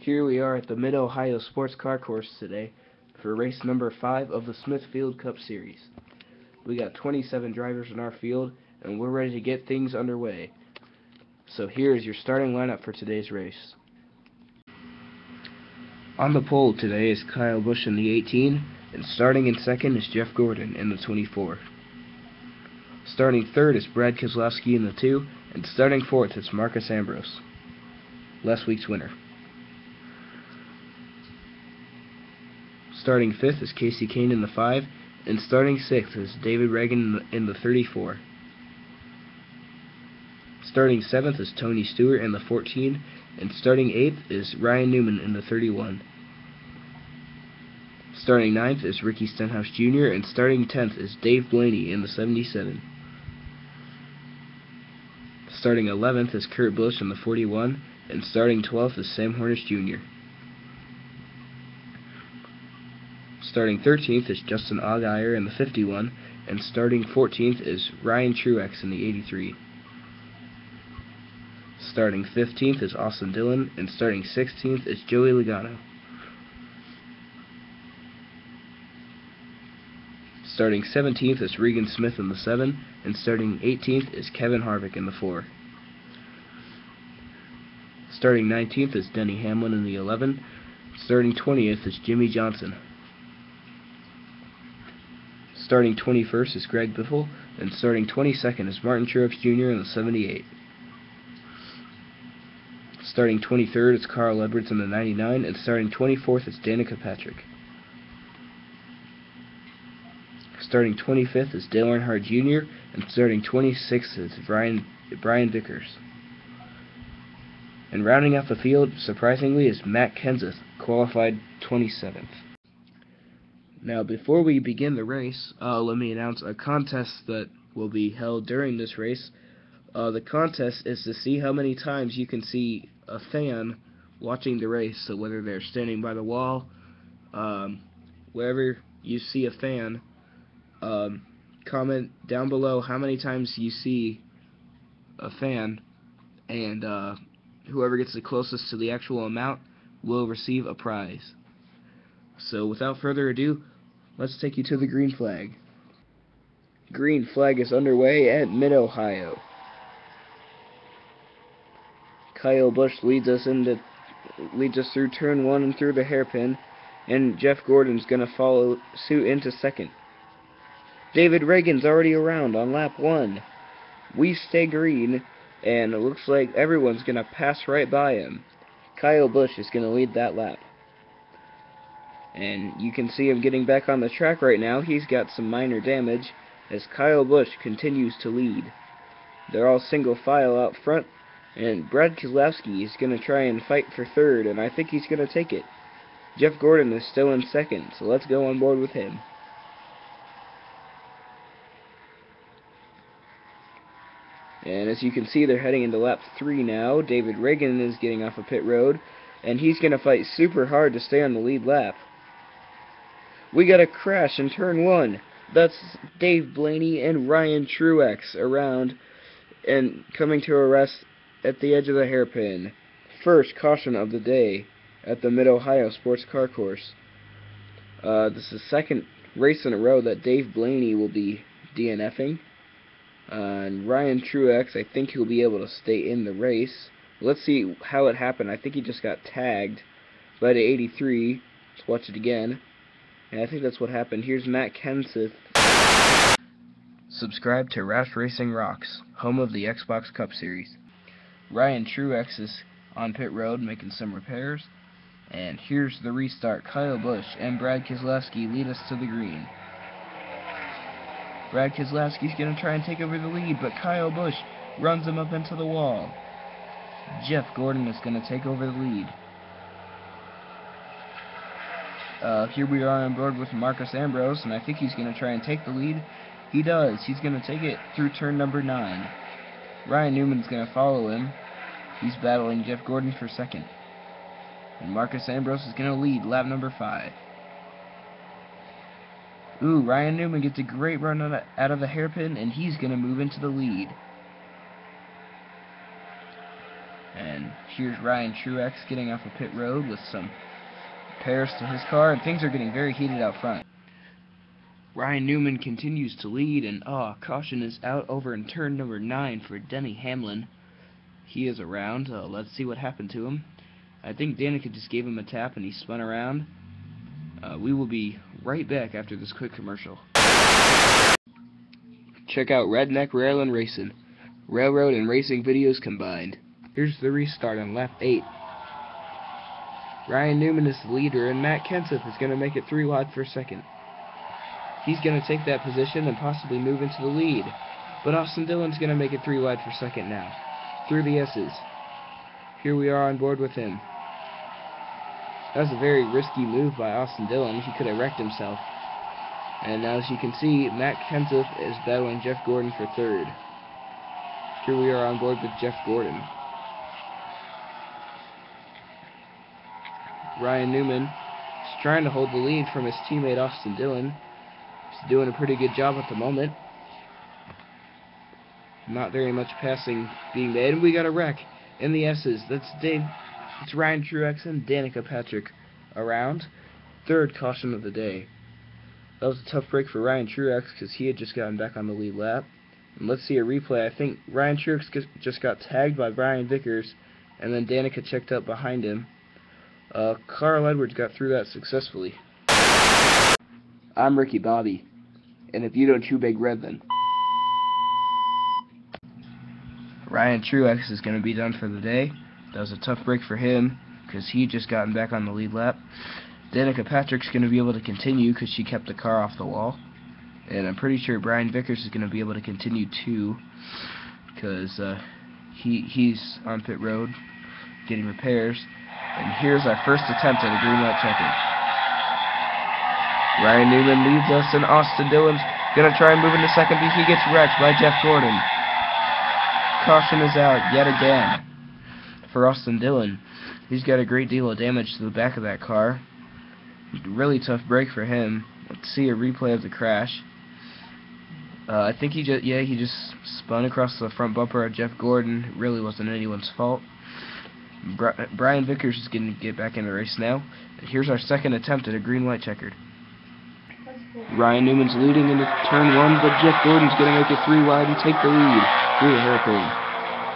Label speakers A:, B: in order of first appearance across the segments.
A: Here we are at the Mid-Ohio Sports Car Course today for race number 5 of the Smithfield Cup Series. We got 27 drivers in our field, and we're ready to get things underway. So here is your starting lineup for today's race. On the pole today is Kyle Busch in the 18, and starting in second is Jeff Gordon in the 24. Starting third is Brad Keselowski in the 2, and starting fourth is Marcus Ambrose, last week's winner. Starting fifth is Casey Kane in the 5, and starting sixth is David Reagan in the 34. Starting seventh is Tony Stewart in the 14, and starting eighth is Ryan Newman in the 31. Starting ninth is Ricky Stenhouse Jr., and starting 10th is Dave Blaney in the 77. Starting 11th is Kurt Busch in the 41, and starting 12th is Sam Hornish Jr. Starting 13th is Justin Allgaier in the 51, and starting 14th is Ryan Truex in the 83. Starting 15th is Austin Dillon, and starting 16th is Joey Logano. Starting 17th is Regan Smith in the 7, and starting 18th is Kevin Harvick in the 4. Starting 19th is Denny Hamlin in the 11, starting 20th is Jimmy Johnson. Starting 21st is Greg Biffle, and starting 22nd is Martin Truex Jr. in the 78. Starting 23rd is Carl Edwards in the 99, and starting 24th is Danica Patrick. Starting 25th is Dale Earnhardt Jr., and starting 26th is Brian Vickers. And rounding out the field, surprisingly, is Matt Kenseth, qualified 27th. Now, before we begin the race, let me announce a contest that will be held during this race. The contest is to see how many times you can see a fan watching the race. So whether they're standing by the wall, wherever you see a fan, comment down below how many times you see a fan, and whoever gets the closest to the actual amount will receive a prize. So without further ado, let's take you to the green flag. Green flag is underway at Mid-Ohio. Kyle Busch leads us through turn 1 and through the hairpin, and Jeff Gordon's going to follow suit into second. David Reagan's already around on lap 1. We stay green, and it looks like everyone's going to pass right by him. Kyle Busch is going to lead that lap. And you can see him getting back on the track right now. He's got some minor damage as Kyle Busch continues to lead. They're all single file out front, and Brad Keselowski is going to try and fight for third, and I think he's going to take it. Jeff Gordon is still in second, so let's go on board with him. And as you can see, they're heading into lap 3 now. David Reagan is getting off of pit road, and he's going to fight super hard to stay on the lead lap. We got a crash in turn 1. That's Dave Blaney and Ryan Truex around and coming to a rest at the edge of the hairpin. First caution of the day at the Mid-Ohio Sports Car Course. This is the second race in a row that Dave Blaney will be DNFing. And Ryan Truex, I think he'll be able to stay in the race. Let's see how it happened. I think he just got tagged by the 83. Let's watch it again. And I think that's what happened. Here's Matt Kenseth. Subscribe to Rash Racing Rocks, home of the Xbox Cup Series. Ryan Truex is on pit road making some repairs. And here's the restart. Kyle Busch and Brad Keselowski lead us to the green. Brad Keselowski's going to try and take over the lead, but Kyle Busch runs him up into the wall. Jeff Gordon is going to take over the lead. Here we are on board with Marcus Ambrose, and I think he's going to try and take the lead. He does. He's going to take it through turn number 9. Ryan Newman's going to follow him. He's battling Jeff Gordon for second. And Marcus Ambrose is going to lead lap number 5. Ooh, Ryan Newman gets a great run out of the hairpin, and he's going to move into the lead. And here's Ryan Truex getting off a pit road with some repairs to his car, and things are getting very heated out front. Ryan Newman continues to lead, and caution is out over in turn number 9 for Denny Hamlin. He is around. Let's see what happened to him. I think Danica just gave him a tap and he spun around. We will be right back after this quick commercial. Check out Redneck Rail and Racing. Railroad and racing videos combined. Here's the restart on lap 8. Ryan Newman is the leader, and Matt Kenseth is going to make it 3 wide for second. He's going to take that position and possibly move into the lead. But Austin Dillon's going to make it 3 wide for second now. Through the S's. Here we are on board with him. That was a very risky move by Austin Dillon. He could have wrecked himself. And now, as you can see, Matt Kenseth is battling Jeff Gordon for 3rd. Here we are on board with Jeff Gordon. Ryan Newman is trying to hold the lead from his teammate Austin Dillon. He's doing a pretty good job at the moment. Not very much passing being made, and we got a wreck in the S's. It's Ryan Truex and Danica Patrick around. 3rd caution of the day. That was a tough break for Ryan Truex because he had just gotten back on the lead lap. And let's see a replay. I think Ryan Truex just got tagged by Brian Vickers, and then Danica checked up behind him. Carl Edwards got through that successfully. I'm Ricky Bobby, and if you don't chew Big Red, then Ryan Truex is going to be done for the day. That was a tough break for him because he just gotten back on the lead lap. Danica Patrick's going to be able to continue because she kept the car off the wall. And I'm pretty sure Brian Vickers is going to be able to continue too because he's on pit road getting repairs. And here's our first attempt at a green light checker. Ryan Newman leads us, and Austin Dillon's going to try and move into second, but he gets wrecked by Jeff Gordon. Caution is out yet again for Austin Dillon. He's got a great deal of damage to the back of that car. Really tough break for him. Let's see a replay of the crash. I think he just spun across the front bumper of Jeff Gordon. It really wasn't anyone's fault. Brian Vickers is going to get back in the race now. Here's our second attempt at a green light checkered. Ryan Newman's leading into turn 1, but Jeff Gordon's going to make it 3 wide and take the lead through the hairpin.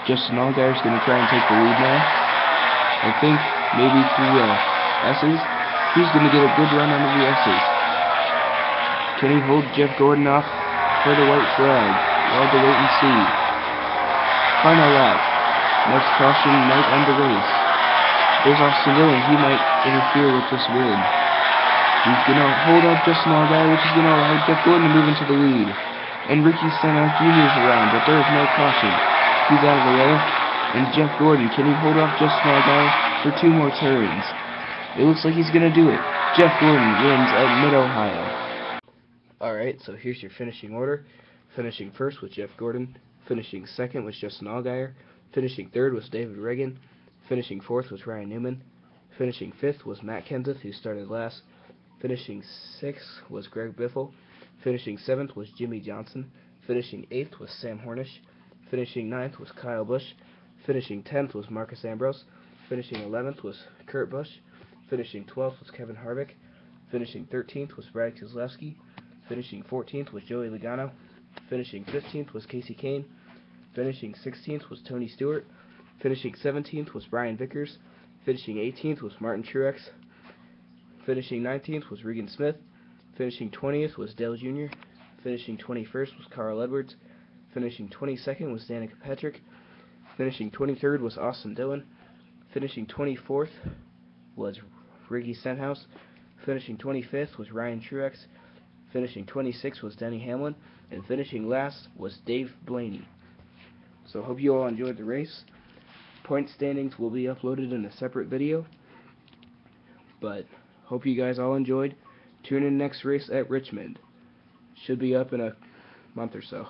A: Justin Allgaier's going to try and take the lead now. I think maybe through S's. He's going to get a good run under the S's. Can he hold Jeff Gordon off for the white flag? We'll have to wait and see. Final lap. Next caution might end the race. There's Austin Dillon. He might interfere with this win. He's going to hold up Justin Allgaier, which is going to allow Jeff Gordon to move into the lead. And Ricky Stenhouse Jr. is around, but there is no caution. He's out of the way. And Jeff Gordon, can he hold off Justin Allgaier for 2 more turns? It looks like he's going to do it. Jeff Gordon wins at Mid-Ohio. Alright, so here's your finishing order. Finishing first was Jeff Gordon. Finishing second was Justin Allgaier. Finishing third was David Reagan. Finishing fourth was Ryan Newman. Finishing fifth was Matt Kenseth, who started last. Finishing sixth was Greg Biffle. Finishing seventh was Jimmy Johnson. Finishing eighth was Sam Hornish. Finishing ninth was Kyle Busch. Finishing 10th was Marcus Ambrose. Finishing 11th was Kurt Busch. Finishing 12th was Kevin Harvick. Finishing 13th was Brad Keselowski. Finishing 14th was Joey Logano. Finishing 15th was Casey Kane. Finishing 16th was Tony Stewart. Finishing 17th was Brian Vickers. Finishing 18th was Martin Truex. Finishing 19th was Regan Smith. Finishing 20th was Dale Jr. Finishing 21st was Carl Edwards. Finishing 22nd was Danica Patrick. Finishing 23rd was Austin Dillon. Finishing 24th was Ricky Stenhouse. Finishing 25th was Ryan Truex. Finishing 26th was Denny Hamlin. And finishing last was Dave Blaney. So hope you all enjoyed the race. Point standings will be uploaded in a separate video. But hope you guys all enjoyed. Tune in next race at Richmond. Should be up in a month or so.